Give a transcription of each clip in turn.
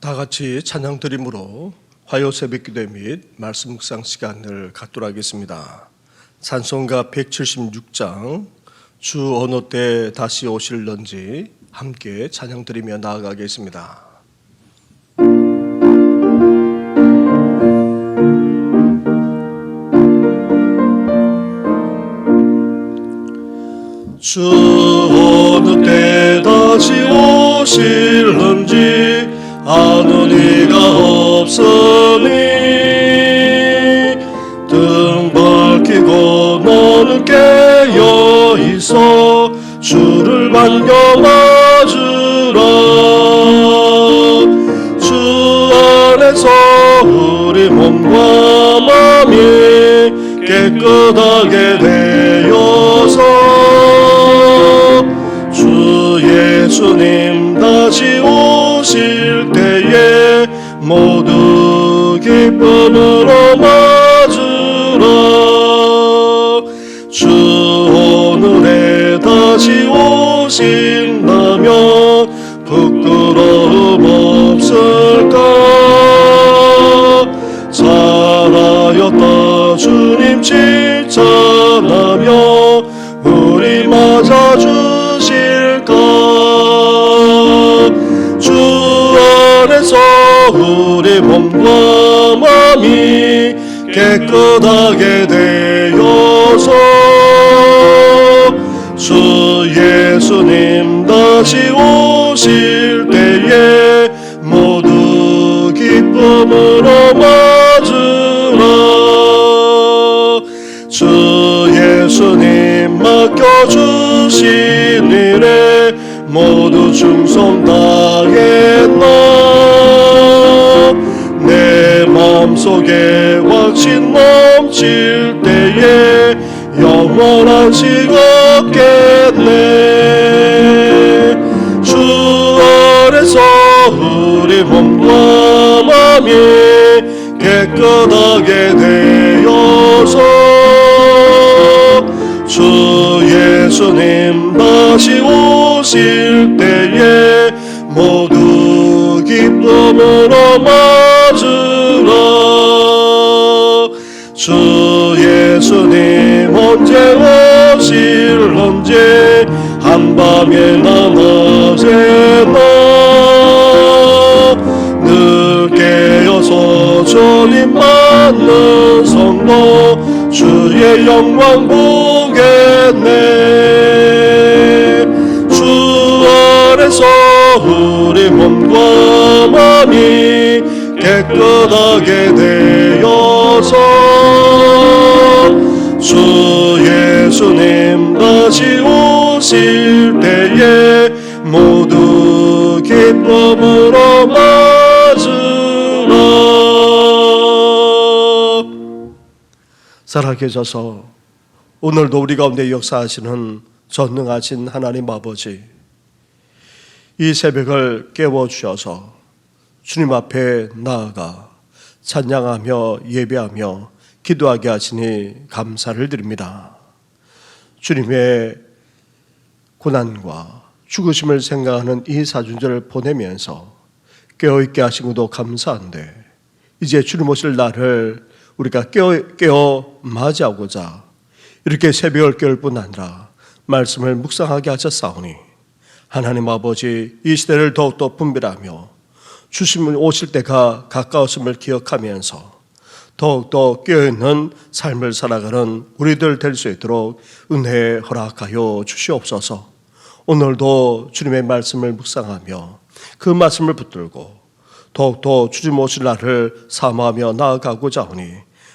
다 같이 찬양 드림으로 화요 새벽 기도 및 말씀 묵상 시간을 갖도록 하겠습니다. 찬송가 176장 주 어느 때 다시 오실런지 함께 찬양 드리며 나아가겠습니다. 주 어느 때 다시 오실런지 아는 이가 없으니 등 밝히고 너는 깨어 있어 주를 반겨 맞으라. 주 안에서 우리 몸과 마음이 깨끗하게 되어서 주 예수님 다시 오실 때에 모두 기쁨으로 맞으라. 주 오늘에 다시 오신다면 부끄러움 없을까. 잘하였다 주님 칭찬하며 우리 맞아주실까. 주 안에서 우리 몸과 마음이 깨끗하게 되어서 주 예수님 다시 오실 때에 모두 기쁨으로 맞으라. 주 예수님 맡겨주신 일에 모두 충성 다했나. 내 마음속에 확신 넘칠 때에 영원한 식 없겠네. 주 안에서 우리 몸과 마음이 깨끗하게 되어서 주 예수님 다시 오실 때에 모두 기쁨으로 맞으라. 주 예수님 언제 오실런지 한밤에나 낮에나 늘 깨어서 주님 맞는 성도 주의 영광 보겠네. 주 안에서 우리 몸과 마음이 깨끗하게 되어서 주 예수님 다시 오실 때에 모두 기쁨으로 맞으라. 살아계셔서 오늘도 우리 가운데 역사하시는 전능하신 하나님 아버지, 이 새벽을 깨워주셔서 주님 앞에 나아가 찬양하며 예배하며 기도하게 하시니 감사를 드립니다. 주님의 고난과 죽으심을 생각하는 이 사순절을 보내면서 깨어있게 하신 것도 감사한데, 이제 주님 오실 날을 우리가 깨어 맞이하고자 이렇게 새벽을 깨울 뿐 아니라 말씀을 묵상하게 하셨사오니 하나님 아버지, 이 시대를 더욱더 분별하며 주님 오실 때가 가까웠음을 기억하면서 더욱더 깨어있는 삶을 살아가는 우리들 될 수 있도록 은혜 허락하여 주시옵소서. 오늘도 주님의 말씀을 묵상하며 그 말씀을 붙들고 더욱더 주님 오실 날을 사모하며 나아가고자 하니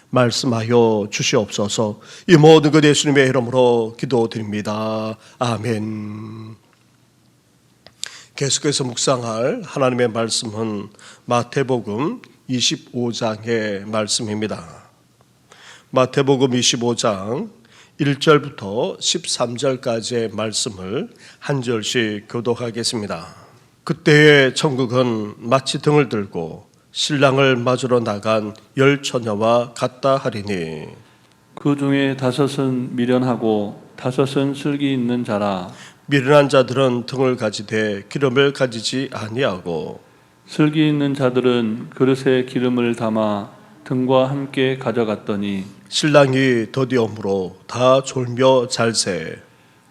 말씀하여 주시옵소서. 이 모든 것 예수님의 이름으로 기도드립니다. 아멘. 계속해서 묵상할 하나님의 말씀은 마태복음 25장의 말씀입니다. 마태복음 25장 1절부터 13절까지의 말씀을 한 절씩 교독하겠습니다. 그때의 천국은 마치 등을 들고 신랑을 맞으러 나간 10처녀와 같다 하리니 그 중에 5은 미련하고 5은 슬기 있는 자라. 미련한 자들은 등을 가지되 기름을 가지지 아니하고 슬기 있는 자들은 그릇에 기름을 담아 등과 함께 가져갔더니 신랑이 더디옴으로 다 졸며 잘세.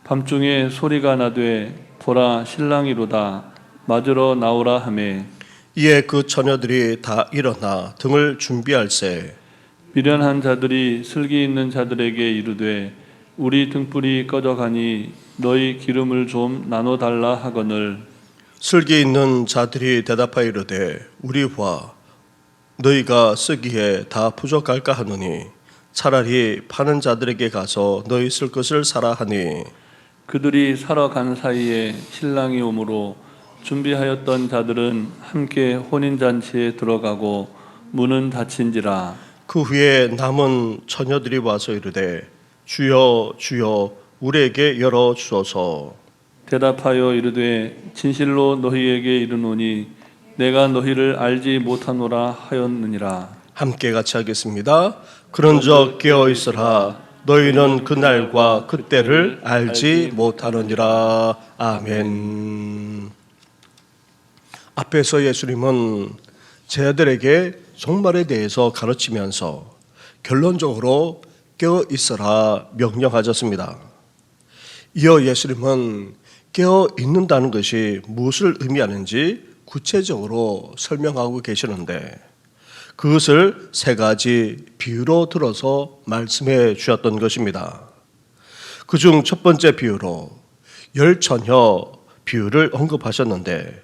밤중에 소리가 나되 보라 신랑이로다 맞으러 나오라 하매 이에 그 처녀들이 다 일어나 등을 준비할세. 미련한 자들이 슬기 있는 자들에게 이르되 우리 등불이 꺼져가니 너희 기름을 좀 나눠 달라 하거늘 슬기 있는 자들이 대답하여 이르되 우리와 너희가 쓰기에 다 부족할까 하노니 차라리 파는 자들에게 가서 너희 쓸 것을 사라 하니 그들이 사러 간 사이에 신랑이 오므로 준비하였던 자들은 함께 혼인잔치에 들어가고 문은 닫힌지라. 그 후에 남은 처녀들이 와서 이르되 주여 주여 우리에게 열어 주소서. 대답하여 이르되 진실로 너희에게 이르노니 내가 너희를 알지 못하노라 하였느니라. 함께 같이 하겠습니다. 그런즉 깨어 있으라. 너희는 그날과 그때를 알지 못하느니라. 아멘. 앞에서 예수님은 제자들에게 종말에 대해서 가르치면서 결론적으로 깨어 있어라 명령하셨습니다. 이어 예수님은 깨어 있는다는 것이 무엇을 의미하는지 구체적으로 설명하고 계시는데 그것을 세 가지 비유로 들어서 말씀해 주셨던 것입니다. 그중 첫 번째 비유로 열처녀 비유를 언급하셨는데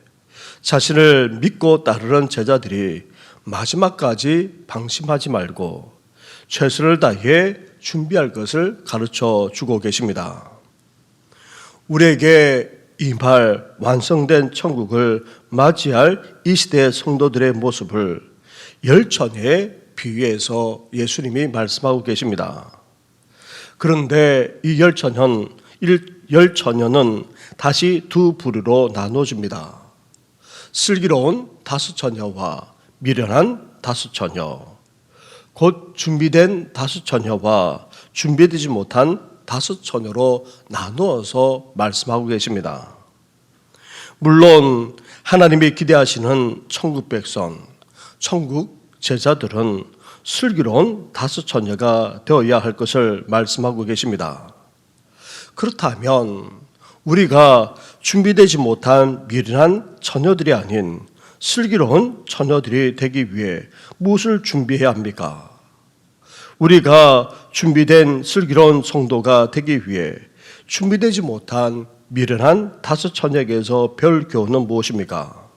자신을 믿고 따르는 제자들이 마지막까지 방심하지 말고 최선을 다해 준비할 것을 가르쳐 주고 계십니다. 우리에게 임할 완성된 천국을 맞이할 이 시대의 성도들의 모습을 열처녀의 비유에서 예수님이 말씀하고 계십니다. 그런데 이 열처녀는 다시 두 부류로 나눠집니다. 슬기로운 다섯 처녀와 미련한 다섯 처녀, 곧 준비된 다섯 처녀와 준비되지 못한 다섯 처녀로 나누어서 말씀하고 계십니다. 물론 하나님이 기대하시는 천국 백성, 천국 제자들은 슬기로운 다섯 처녀가 되어야 할 것을 말씀하고 계십니다. 그렇다면 우리가 준비되지 못한 미련한 처녀들이 아닌 슬기로운 처녀들이 되기 위해 무엇을 준비해야 합니까? 우리가 준비된 슬기로운 성도가 되기 위해 준비되지 못한 미련한 다섯 처녀에게서 별 교훈은 무엇입니까?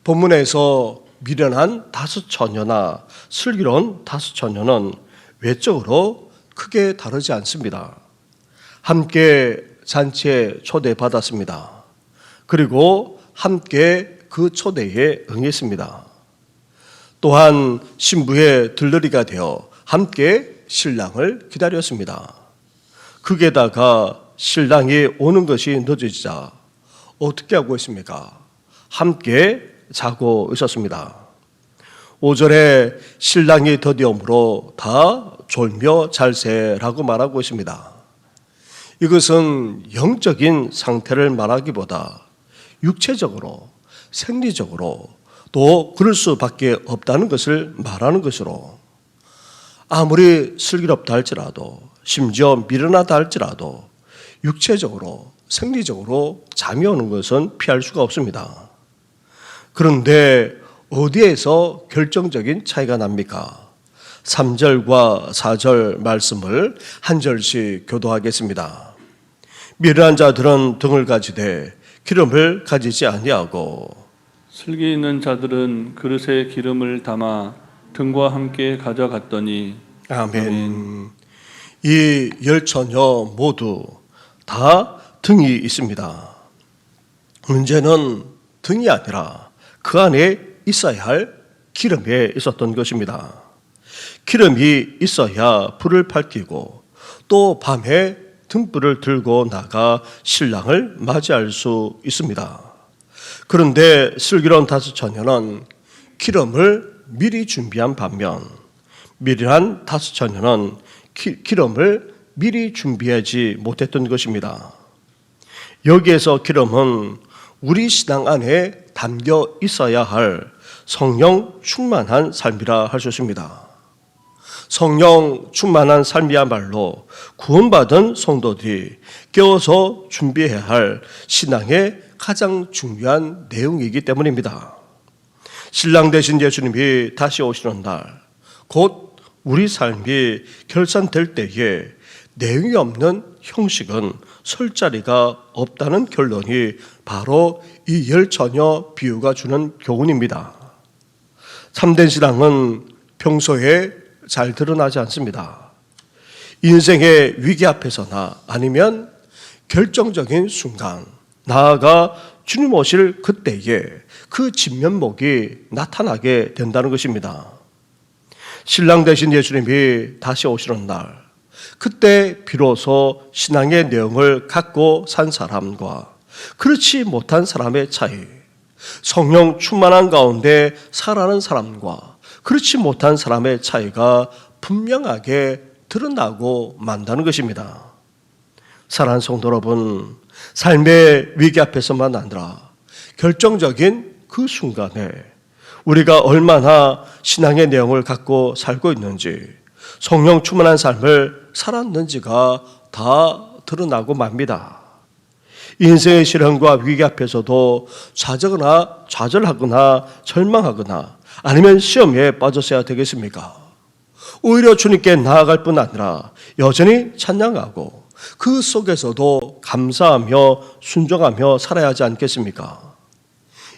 본문에서 미련한 다섯 처녀나 슬기로운 다섯 처녀는 외적으로 크게 다르지 않습니다. 함께 잔치에 초대받았습니다. 그리고 함께 그 초대에 응했습니다. 또한 신부의 들러리가 되어 함께 신랑을 기다렸습니다. 거기에다가 신랑이 오는 것이 늦어지자 어떻게 하고 있습니까? 함께 자고 있었습니다. 5절에 신랑이 더디옴으로 다 졸며 잘세라고 말하고 있습니다. 이것은 영적인 상태를 말하기보다 육체적으로, 생리적으로 또 그럴 수밖에 없다는 것을 말하는 것으로 아무리 슬기롭다 할지라도 심지어 미련하다 할지라도 육체적으로, 생리적으로 잠이 오는 것은 피할 수가 없습니다. 그런데 어디에서 결정적인 차이가 납니까? 3절과 4절 말씀을 한 절씩 교도하겠습니다. 미련한 자들은 등을 가지되 기름을 가지지 아니하고 슬기 있는 자들은 그릇에 기름을 담아 등과 함께 가져갔더니 아멘. 이 열처녀 모두 다 등이 있습니다. 문제는 등이 아니라 그 안에 있어야 할 기름에 있었던 것입니다. 기름이 있어야 불을 밝히고 또 밤에 등불을 들고 나가 신랑을 맞이할 수 있습니다. 그런데 슬기로운 다섯 처녀는 기름을 미리 준비한 반면 미련한 다섯 처녀는 기름을 미리 준비하지 못했던 것입니다. 여기에서 기름은 우리 신앙 안에 담겨 있어야 할 성령 충만한 삶이라 할 수 있습니다. 성령 충만한 삶이야말로 구원받은 성도들이 깨어서 준비해야 할 신앙의 가장 중요한 내용이기 때문입니다. 신랑 되신 예수님이 다시 오시는 날, 곧 우리 삶이 결산될 때에 내용이 없는 형식은 설 자리가 없다는 결론이 바로 이 열처녀 비유가 주는 교훈입니다. 참된 신앙은 평소에 잘 드러나지 않습니다. 인생의 위기 앞에서나 아니면 결정적인 순간, 나아가 주님 오실 그때에 그 진면목이 나타나게 된다는 것입니다. 신랑 되신 예수님이 다시 오시는 날, 그때 비로소 신앙의 내용을 갖고 산 사람과 그렇지 못한 사람의 차이, 성령 충만한 가운데 살아가는 사람과 그렇지 못한 사람의 차이가 분명하게 드러나고 만다는 것입니다. 사랑하는 성도 여러분, 삶의 위기 앞에서만 아니라 결정적인 그 순간에 우리가 얼마나 신앙의 내용을 갖고 살고 있는지, 성령 충만한 삶을 살았는지가 다 드러나고 맙니다. 인생의 시련과 위기 앞에서도 좌절하거나 절망하거나 아니면 시험에 빠졌어야 되겠습니까? 오히려 주님께 나아갈 뿐 아니라 여전히 찬양하고 그 속에서도 감사하며 순종하며 살아야 하지 않겠습니까?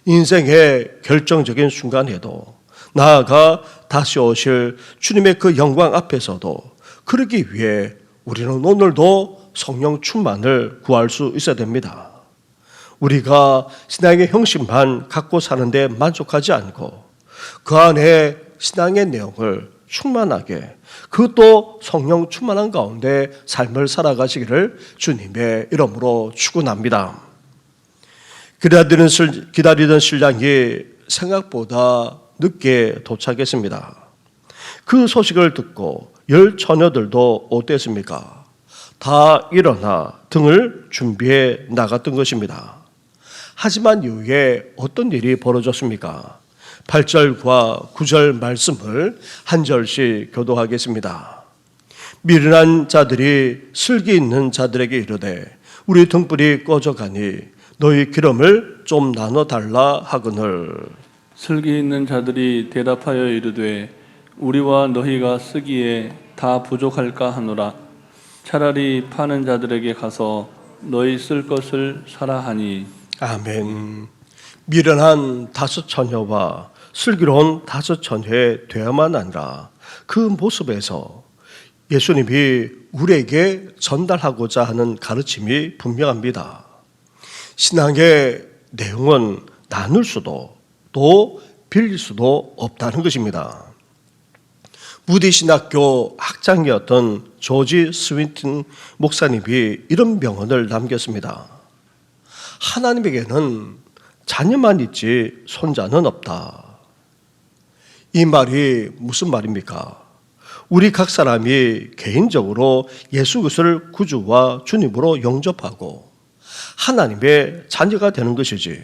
인생의 결정적인 순간에도 나아가 다시 오실 주님의 그 영광 앞에서도 그러기 위해 우리는 오늘도 성령 충만을 구할 수 있어야 됩니다. 우리가 신앙의 형식만 갖고 사는데 만족하지 않고 그 안에 신앙의 내용을 충만하게, 그것도 성령 충만한 가운데 삶을 살아가시기를 주님의 이름으로 축원합니다. 기다리던 신랑이 생각보다 늦게 도착했습니다. 그 소식을 듣고 열 처녀들도 어땠습니까? 다 일어나 등을 준비해 나갔던 것입니다. 하지만 이후에 어떤 일이 벌어졌습니까? 8절과 9절 말씀을 한 절씩 교도하겠습니다. 미련한 자들이 슬기 있는 자들에게 이르되 우리 등불이 꺼져가니 너희 기름을 좀 나눠달라 하거늘. 슬기 있는 자들이 대답하여 이르되 우리와 너희가 쓰기에 다 부족할까 하노라. 차라리 파는 자들에게 가서 너희 쓸 것을 사라 하니. 아멘. 미련한 5 처녀와 슬기로운 5 처녀의 되야만 아니라 그 모습에서 예수님이 우리에게 전달하고자 하는 가르침이 분명합니다. 신앙의 내용은 나눌 수도 또 빌릴 수도 없다는 것입니다. 무디 신학교 학장이었던 조지 스윈튼 목사님이 이런 명언을 남겼습니다. 하나님에게는 자녀만 있지 손자는 없다. 이 말이 무슨 말입니까? 우리 각 사람이 개인적으로 예수 그리스도를 구주와 주님으로 영접하고 하나님의 자녀가 되는 것이지,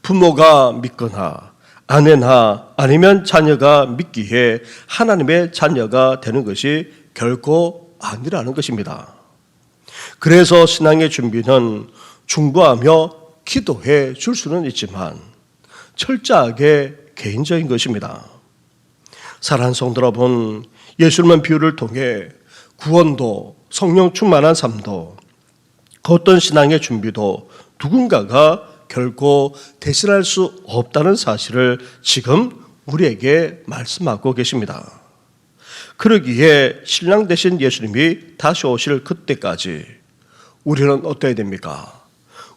부모가 믿거나 아내나 아니면 자녀가 믿기에 하나님의 자녀가 되는 것이 결코 아니라는 것입니다. 그래서 신앙의 준비는 중보하며 기도해 줄 수는 있지만 철저하게 개인적인 것입니다. 사랑하는 성도 여러분, 예수님은 비유를 통해 구원도 성령 충만한 삶도 그 어떤 신앙의 준비도 누군가가 결코 대신할 수 없다는 사실을 지금 우리에게 말씀하고 계십니다. 그러기에 신랑 되신 예수님이 다시 오실 그때까지 우리는 어떠해야 됩니까?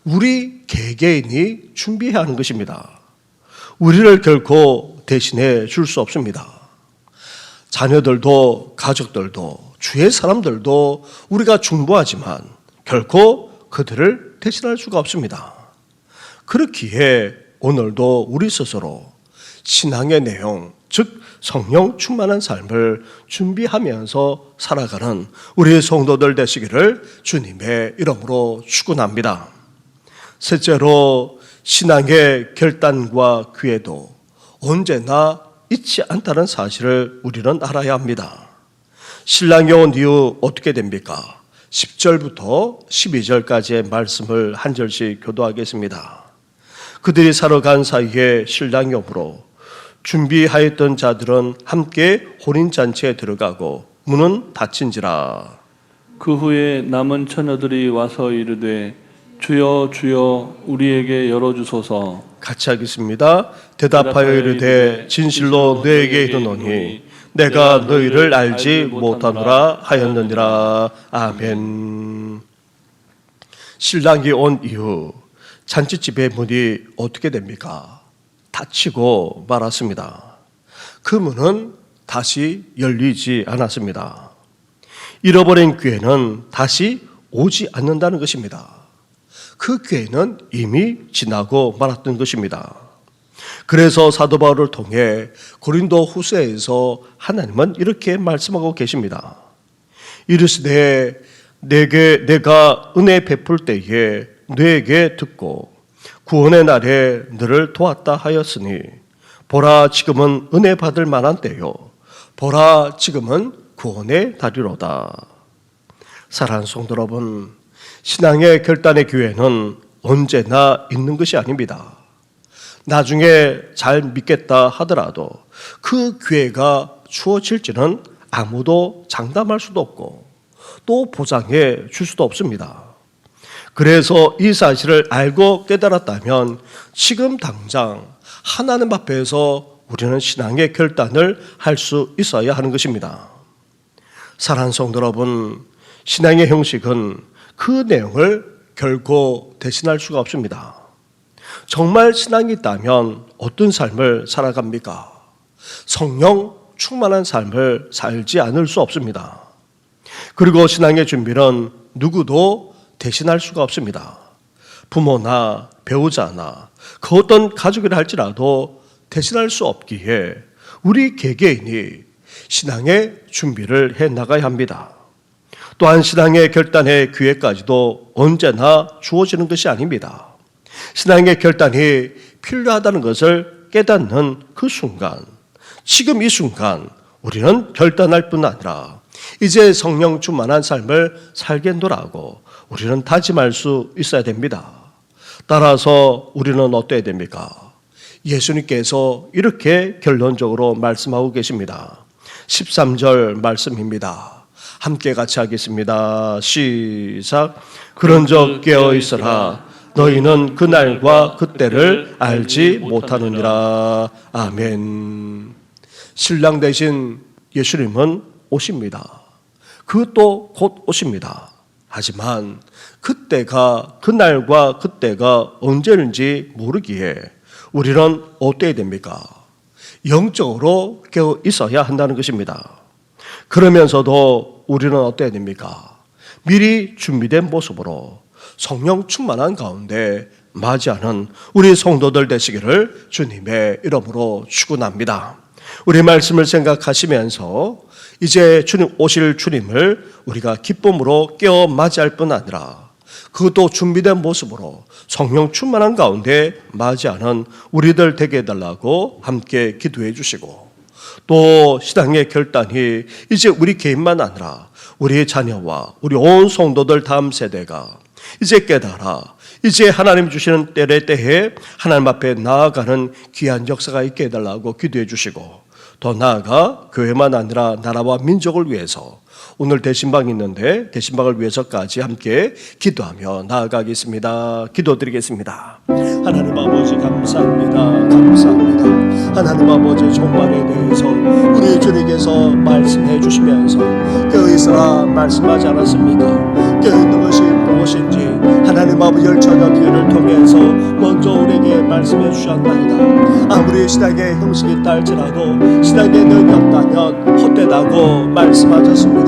우리 개개인이 준비해야 하는 것입니다. 우리를 결코 대신해 줄 수 없습니다. 자녀들도 가족들도 주의 사람들도 우리가 중보하지만 결코 그들을 대신할 수가 없습니다. 그렇기에 오늘도 우리 스스로 신앙의 내용, 즉 성령 충만한 삶을 준비하면서 살아가는 우리 성도들 되시기를 주님의 이름으로 축원합니다. 셋째로 신앙의 결단과 기회도 언제나 잊지 않다는 사실을 우리는 알아야 합니다. 신랑이 온 이후 어떻게 됩니까? 10절부터 12절까지의 말씀을 한 절씩 교도하겠습니다. 그들이 사러 간 사이에 신랑이 오므로 준비하였던 자들은 함께 혼인잔치에 들어가고 문은 닫힌지라. 그 후에 남은 처녀들이 와서 이르되 주여 주여 우리에게 열어주소서. 같이 하겠습니다. 대답하여 이르되 진실로 너에게 이르노니 내가 너희를 알지 못하노라 하였느니라. 아멘. 신랑이 온 이후 잔치집의 문이 어떻게 됩니까? 닫히고 말았습니다. 그 문은 다시 열리지 않았습니다. 잃어버린 기회는 다시 오지 않는다는 것입니다. 그 기회는 이미 지나고 말았던 것입니다. 그래서 사도 바울을 통해 고린도 후서에서 하나님은 이렇게 말씀하고 계십니다. 이르시되 내가 은혜 베풀 때에 너에게 듣고 구원의 날에 너를 도왔다 하였으니 보라 지금은 은혜 받을 만한 때요 보라 지금은 구원의 달이로다. 사랑하는 성도 여러분, 신앙의 결단의 기회는 언제나 있는 것이 아닙니다. 나중에 잘 믿겠다 하더라도 그 기회가 주어질지는 아무도 장담할 수도 없고 또 보장해 줄 수도 없습니다. 그래서 이 사실을 알고 깨달았다면 지금 당장 하나님 앞에서 우리는 신앙의 결단을 할 수 있어야 하는 것입니다. 사랑하는 성도 여러분, 신앙의 형식은 그 내용을 결코 대신할 수가 없습니다. 정말 신앙이 있다면 어떤 삶을 살아갑니까? 성령 충만한 삶을 살지 않을 수 없습니다. 그리고 신앙의 준비는 누구도 대신할 수가 없습니다. 부모나 배우자나 그 어떤 가족이라 할지라도 대신할 수 없기에 우리 개개인이 신앙의 준비를 해 나가야 합니다. 또한 신앙의 결단의 기회까지도 언제나 주어지는 것이 아닙니다. 신앙의 결단이 필요하다는 것을 깨닫는 그 순간, 지금 이 순간 우리는 결단할 뿐 아니라 이제 성령 충만한 삶을 살겠노라고 우리는 다짐할 수 있어야 됩니다. 따라서 우리는 어때야 됩니까? 예수님께서 이렇게 결론적으로 말씀하고 계십니다. 13절 말씀입니다. 함께 같이 하겠습니다. 시작. 그런즉 깨어 있으라. 너희는 그날과 그때를 알지 못하느니라. 아멘. 신랑 되신 예수님은 오십니다. 그것도 곧 오십니다. 하지만 그날과 그때가 언제인지 모르기에 우리는 어때야 됩니까? 영적으로 깨어 있어야 한다는 것입니다. 그러면서도 우리는 어때야 됩니까? 미리 준비된 모습으로 성령 충만한 가운데 맞이하는 우리 성도들 되시기를 주님의 이름으로 축원합니다. 우리 말씀을 생각하시면서 이제 주님 오실 주님을 우리가 기쁨으로 깨어 맞이할 뿐 아니라 그것도 준비된 모습으로 성령 충만한 가운데 맞이하는 우리들 되게 해달라고 함께 기도해 주시고, 또 신앙의 결단이 이제 우리 개인만 아니라 우리 자녀와 우리 온 성도들 다음 세대가 이제 깨달아 이제 하나님 주시는 때에 하나님 앞에 나아가는 귀한 역사가 있게 해달라고 기도해 주시고, 더 나아가 교회만 아니라 나라와 민족을 위해서 오늘 대신방이 있는데 대신방을 위해서까지 함께 기도하며 나아가겠습니다. 기도드리겠습니다. 하나님 아버지 감사합니다. 감사합니다. 하나님 아버지 종말에 대해서 우리 주님께서 말씀해 주시면서 깨어있으라 말씀하지 않았습니까? 깨어있는 것이 무엇인지 하나님 아버지 열처녀 기회를 통해서 먼저 우리에게 말씀해 주셨나이다. 아무리 신앙의 형식이 있다 할지라도 신앙의 능력이 없다면 헛되다고 말씀하셨습니다.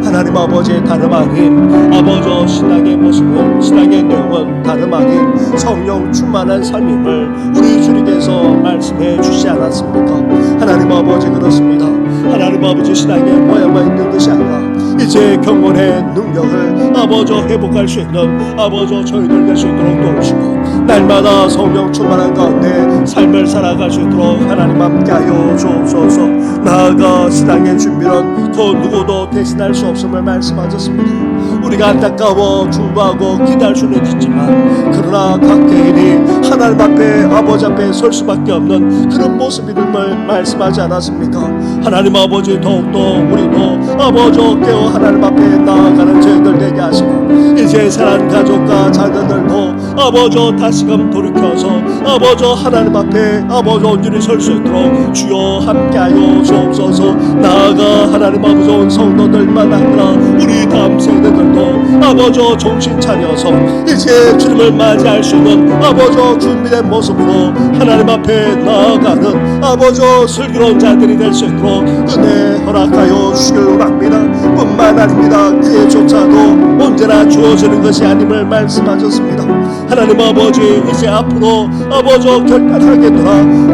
하나님 아버지 다름 아닌 아버지 신앙의 모습은 신앙의 내용은 다름 아닌 성령 충만한 삶임을 우리 주님께서 말씀해 주시지 않았습니까? 하나님 아버지 그렇습니다. 하나님 아버지 신앙의 모양만 있는 것이 아니라 이제 경건의 능력을 아버지 회복할 수 있는 아버지 저희들 될 수 있도록 도우시고 날마다 성령 충만한 가운데 삶을 살아갈 수 있도록 하나님 함께하여 주옵소서. 나아가 신앙의 준비는 그 누구도 대신할 수 없음을 말씀하셨습니다. 우리가 안타까워 중보하고 기도할 수는 있지만 그러나 각 개인이 하나님 앞에 아버지 앞에 설 수밖에 없는 그런 모습임을 말씀하지 않았습니까? 하나님 아버지 더욱더 우리도 아버지 깨어 하나님 앞에 나아가는 저희들 되게 하시고 이제 사랑 가족과 자녀들도 아버지 다시금 돌이켜서 아버지 하나님 앞에 아버지 온전히 설 수 있도록 주여 함께하여 주옵소서. 나아가 하나님 아버지 온 성도들만 아니라 우리 다음 세대들도 아버지 정신 차려서 이제 주님을 맞이할 수 있는 아버지 준비된 모습으로 하나님 앞에 나아가는 아버지 슬기로운 자들이 될 수 있도록 은혜 허락하여 주시길 바랍니다. 뿐만 아닙니다. 그에 조차도 언제나 주어지는 것이 아님을 말씀하셨습니다. 하나님 아버지 이제 앞으로 아버지 결단하게 되라.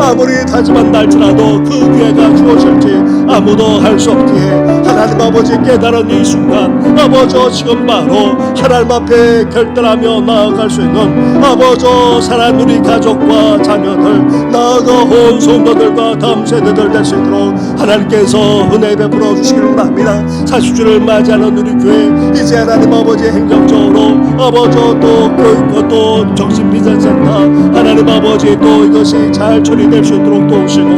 아무리 다짐한 날지라도 그 기회가 주어질지 아무도 할 수 없기에 하나님 아버지 깨달은 이 순간 아버지 지금 바로 하나님 앞에 결단하며 나아갈 수 있는 아버지 사랑하는 우리 가족과 자녀들 나아가 온 성도들과 다음 세대들 될 수 있도록 하나님께서 은혜 베풀어 주시기를 바랍니다. 40주를 맞이하는 우리 교회 이제 하나님 아버지 행정적으로 아버지 또 교육과 또 정신비전센터 하나님 아버지 또 이것이 잘 처리될 수 있도록 도우시고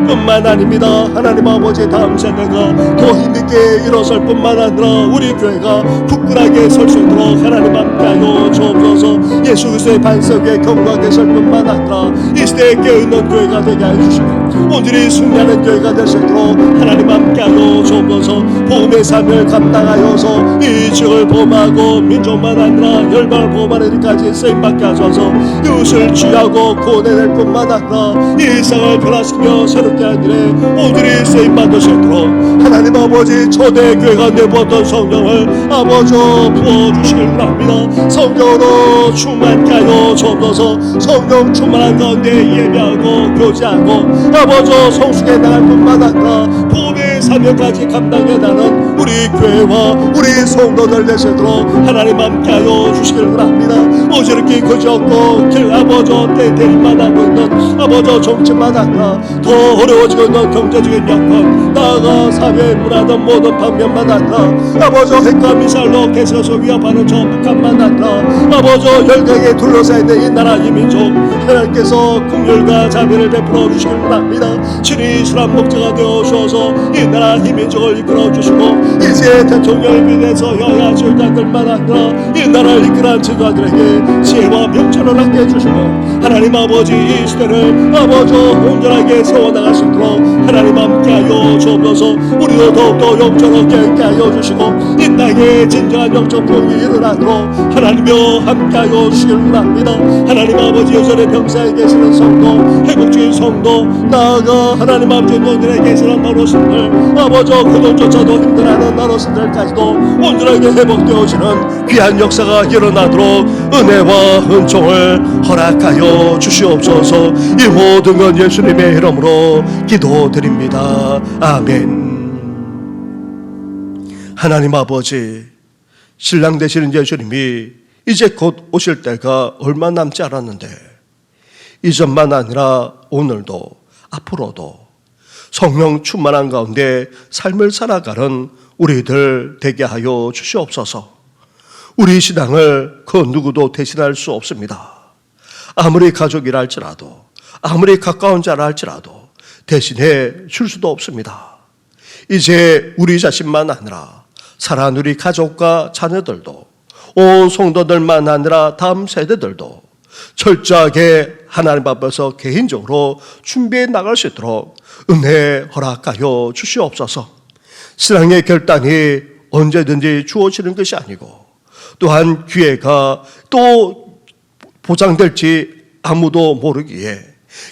뿐만 아닙니다. 하나님 아버지 다음 세대가 더 힘있게 일어설 뿐만 아니라 우리 교회가 굳건하게 설 수 있도록 하나님 함께하여 주옵소서. 예수 그리스도의 반석 위에 견고하게 설 뿐만 아니라 이 시대에 깨어있는 교회가 되게 하여 주시고 온전히 승리하는 교회가 될 수 있도록 하나님 함께하여 주옵소서. 복음의 삶을 감당하여서 이 지역을 보호하고 민족만 아니라 열방을 보호하는 일까지 쓰임받게 하소서. 이웃을 취하고 구원해낼 뿐만 아니라 이 세상을 변화시키며 새롭게 하는 일에 온전히 쓰임받을 수 있도록 하나님 아버지 초대교회가 내부었던 성령을 아버지 부어주시길 바랍니다. 성령으로 충만케 하여 주옵소서. 성령 충만한 가운데 예배하고 교제하고 아버지 성숙해 나갈 뿐만 아니라 복음의 사명까지 감당해 나는 우리 교회와 우리 성도들 되시도록 하나님 함께하여 주시길 바랍니다. 어저께 거지없고 길 아버지 때 대립만 하고 있는 아버지 정치만 아니라 더 어려워지고 있는 경제적인 여건 나아가 사회 문화든 모든 방면만 아니라 아버지 핵과 미사일로 계속해서 위협하는 저 북한만 아니라 아버지 열강에 둘러싸여 있는 이 나라 이 민족 하나님께서 긍휼과 자비를 베풀어 주시길 바랍니다. 친히 이스라엘 목자가 되어 주셔서 이 나라 이 민족을 이끌어 주시고 이제 대통령을 비롯해서 여야 지도자들만 아니라 이 나라를 이끌어간 지도자들에게 지혜와 명철을 갖게 해주시고 하나님 아버지 이 시대를 아버지 온전하게 세워나갈 수 있도록 하나님 함께하여 주옵소서. 우리도 더욱더 영적으로 깨닫게 하여 주시고 이 땅에 진정한 영적 부흥이 일어나도록 하나님여 함께하여 주시길 바랍니다. 하나님 아버지 여전히 병사에 계시는 성도 회복주의 성도 나아가 하나님 아버지 논들에 계시는 어르신들 아버지 그것조차도 힘들어하는 어르신들까지도 온전하게 회복되어지는 귀한 역사가 일어나도록 은혜와 은총을 허락하여 주시옵소서. 이 모든 건 예수님의 이름으로 기도드립니다. 아멘. 하나님 아버지 신랑 되시는 예수님이 이제 곧 오실 때가 얼마 남지 않았는데 이전만 아니라 오늘도 앞으로도 성령 충만한 가운데 삶을 살아가는 우리들 되게 하여 주시옵소서. 우리 신앙을 그 누구도 대신할 수 없습니다. 아무리 가족이라 할지라도 아무리 가까운 자라 할지라도 대신해 줄 수도 없습니다. 이제 우리 자신만 아니라 사랑하는 우리 가족과 자녀들도 온 성도들만 아니라 다음 세대들도 철저하게 하나님 앞에서 개인적으로 준비해 나갈 수 있도록 은혜 허락하여 주시옵소서. 신앙의 결단이 언제든지 주어지는 것이 아니고 또한 기회가 또 보장될지 아무도 모르기에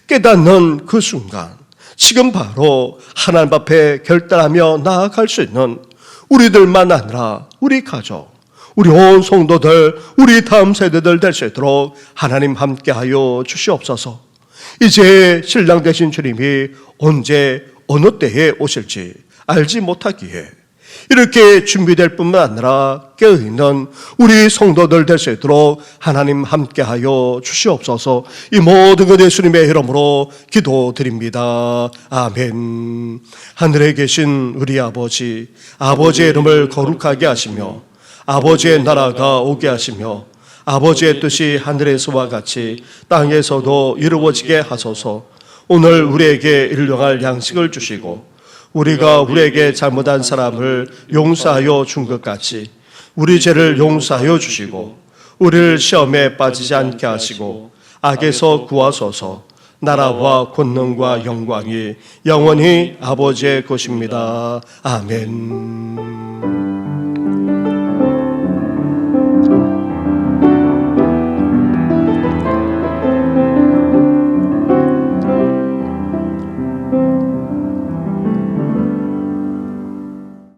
깨닫는 그 순간 지금 바로 하나님 앞에 결단하며 나아갈 수 있는 우리들만 아니라 우리 가족 우리 온 성도들 우리 다음 세대들 될 수 있도록 하나님 함께하여 주시옵소서. 이제 신랑 되신 주님이 언제 어느 때에 오실지 알지 못하기에 이렇게 준비될 뿐만 아니라 깨어있는 우리 성도들 될 수 있도록 하나님 함께하여 주시옵소서. 이 모든 것 예수님의 이름으로 기도드립니다. 아멘. 하늘에 계신 우리 아버지, 아버지의 이름을 거룩하게 하시며 아버지의 나라가 오게 하시며 아버지의 뜻이 하늘에서와 같이 땅에서도 이루어지게 하소서. 오늘 우리에게 일용할 양식을 주시고 우리가 우리에게 잘못한 사람을 용서하여 준 것 같이 우리 죄를 용서하여 주시고 우리를 시험에 빠지지 않게 하시고 악에서 구하소서. 나라와 권능과 영광이 영원히 아버지의 것입니다. 아멘.